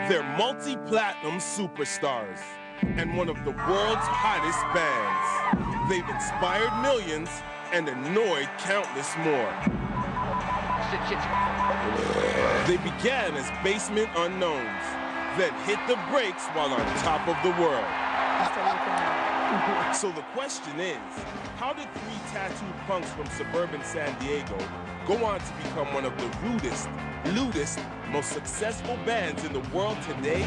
They're multi-platinum superstars and one of the world's hottest bands. They've inspired millions and annoyed countless more. They began as basement unknowns, then hit the brakes while on top of the world. So the question is, how did three tattooed punks from suburban San Diego go on to become one of the rudest, lewdest, most successful bands in the world today?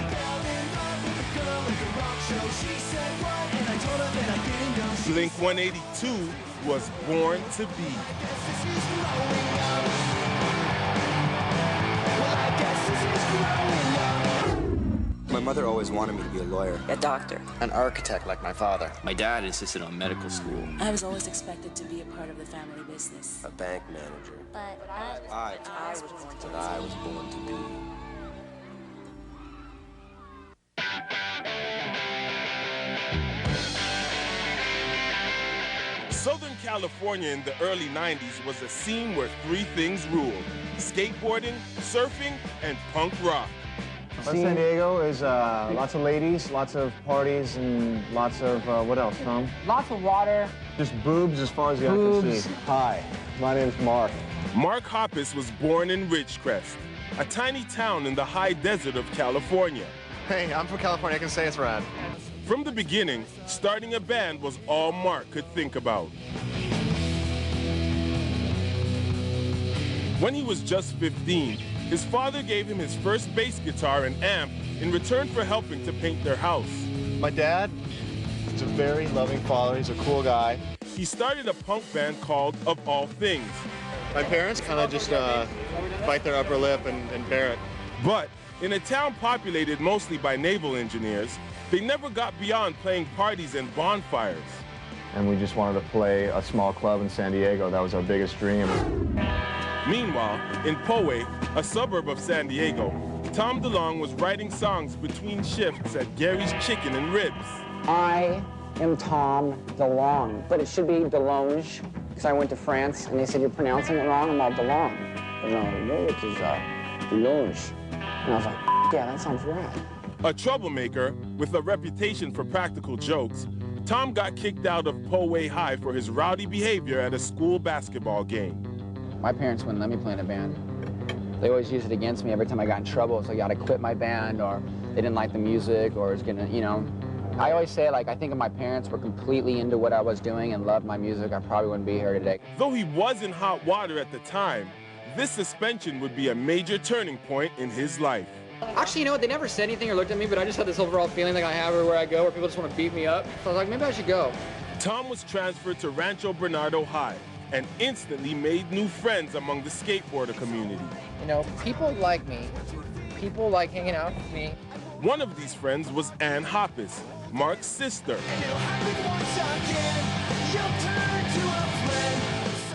Blink-182 was born to be. My mother always wanted me to be a lawyer. A doctor. An architect like my father. My dad insisted on medical school. I was always expected to be a part of the family business. A bank manager. But I was born to be. Southern California in the early 90s was a scene where three things ruled: skateboarding, surfing, and punk rock. San Diego is lots of ladies, lots of parties, and lots of, what else, Tom? Lots of water. Just boobs as far as the eye can see. Hi, my name's Mark. Mark Hoppus was born in Ridgecrest, a tiny town in the high desert of California. Hey, I'm from California, I can say it's rad. From the beginning, starting a band was all Mark could think about. When he was just 15, his father gave him his first bass guitar and amp in return for helping to paint their house. My dad is a very loving father. He's a cool guy. He started a punk band called Of All Things. My parents kind of just bite their upper lip and bear it. But in a town populated mostly by naval engineers, they never got beyond playing parties and bonfires. And we just wanted to play a small club in San Diego. That was our biggest dream. Meanwhile, in Poway, a suburb of San Diego, Tom DeLonge was writing songs between shifts at Gary's Chicken and Ribs. I am Tom DeLonge, but it should be DeLonge, because I went to France and they said you're pronouncing it wrong. I'm all DeLonge. No, it is DeLonge. And I was like, yeah, that sounds right. A troublemaker with a reputation for practical jokes, Tom got kicked out of Poway High for his rowdy behavior at a school basketball game. My parents wouldn't let me play in a band. They always used it against me every time I got in trouble. It's like, I gotta quit my band, or they didn't like the music, or it's gonna, you know. I always say, like, I think if my parents were completely into what I was doing and loved my music, I probably wouldn't be here today. Though he was in hot water at the time, this suspension would be a major turning point in his life. Actually, you know what? They never said anything or looked at me, but I just had this overall feeling like I have everywhere I go, where people just want to beat me up. So I was like, maybe I should go. Tom was transferred to Rancho Bernardo High and instantly made new friends among the skateboarder community. You know, people like me. People like hanging out with me. One of these friends was Ann Hoppus, Mark's sister.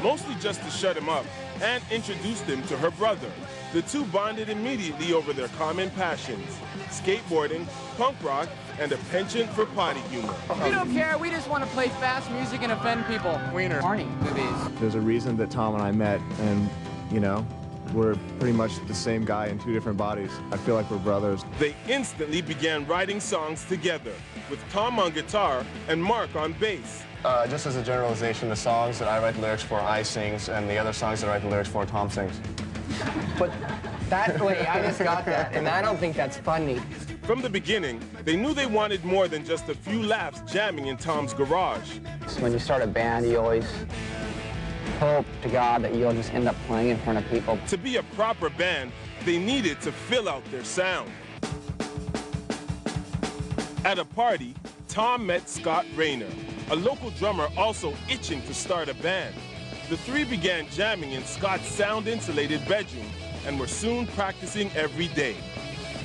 Mostly just to shut him up, Ann introduced him to her brother. The two bonded immediately over their common passions: skateboarding, punk rock, and a penchant for potty humor. We don't care. We just want to play fast music and offend people. Wiener. Arnie movies. There's a reason that Tom and I met, and, you know, we're pretty much the same guy in two different bodies. I feel like we're brothers. They instantly began writing songs together, with Tom on guitar and Mark on bass. Just as a generalization, the songs that I write the lyrics for, I sings, and the other songs that I write the lyrics for, Tom sings. But that way, I just got that, and I don't think that's funny. From the beginning, they knew they wanted more than just a few laughs jamming in Tom's garage. So when you start a band, you always hope to God that you'll just end up playing in front of people. To be a proper band, they needed to fill out their sound. At a party, Tom met Scott Rayner, a local drummer also itching to start a band. The three began jamming in Scott's sound-insulated bedroom and were soon practicing every day.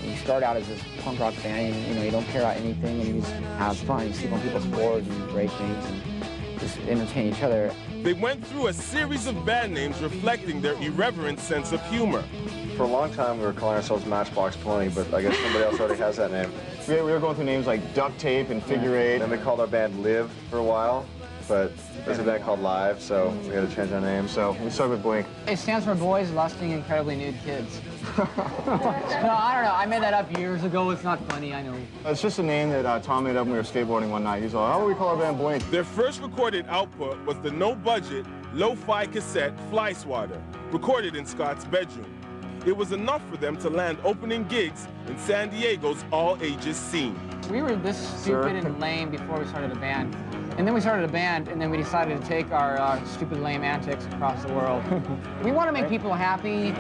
You start out as this punk rock band, and, you know, you don't care about anything, and you just have fun. You sleep on people's floors and break things and just entertain each other. They went through a series of band names reflecting their irreverent sense of humor. For a long time, we were calling ourselves Matchbox 20, but I guess somebody else already has that name. We were going through names like Duct Tape and Figure Eight. Then we called our band Live for a while, but there's a band called Live, so we had to change our name. So we started with Blink. It stands for Boys Lusting Incredibly Nude Kids. No, I don't know. I made that up years ago. It's not funny, I know. It's just a name that Tom made up when we were skateboarding one night. He's like, how do we call our band Blink? Their first recorded output was the no-budget, lo-fi cassette Fly Swatter, recorded in Scott's bedroom. It was enough for them to land opening gigs in San Diego's all-ages scene. We were this stupid and lame before we started a band. And then we started a band, and then we decided to take our stupid, lame antics across the world. We want to make people happy.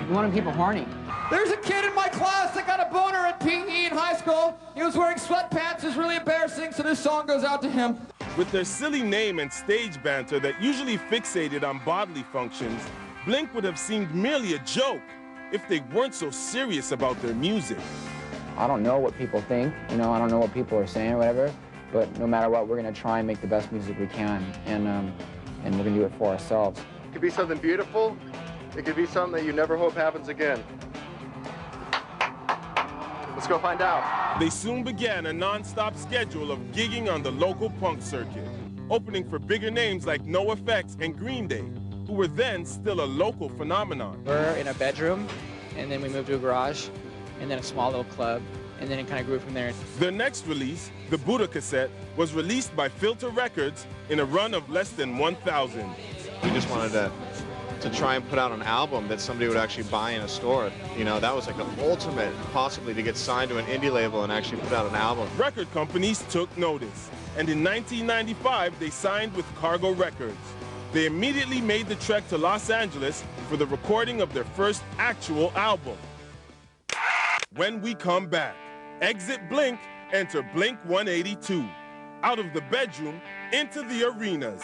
We want to make people horny. There's a kid in my class that got a boner at PE in high school. He was wearing sweatpants. It was really embarrassing, so this song goes out to him. With their silly name and stage banter that usually fixated on bodily functions, Blink would have seemed merely a joke if they weren't so serious about their music. I don't know what people think, you know, I don't know what people are saying or whatever, but no matter what, we're gonna try and make the best music we can, and we're gonna do it for ourselves. It could be something beautiful. It could be something that you never hope happens again. Let's go find out. They soon began a non-stop schedule of gigging on the local punk circuit, opening for bigger names like NoFX and Green Day, who were then still a local phenomenon. We're in a bedroom, and then we moved to a garage, and then a small little club, and then it kind of grew from there. Their next release, the Buddha cassette, was released by Filter Records in a run of less than 1,000. We just wanted to try and put out an album that somebody would actually buy in a store. You know, that was like the ultimate, possibly, to get signed to an indie label and actually put out an album. Record companies took notice, and in 1995, they signed with Cargo Records. They immediately made the trek to Los Angeles for the recording of their first actual album. When we come back, exit Blink, enter Blink 182. Out of the bedroom, into the arenas.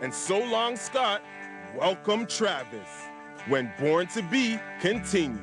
And so long, Scott, welcome Travis. When Born to Be continues.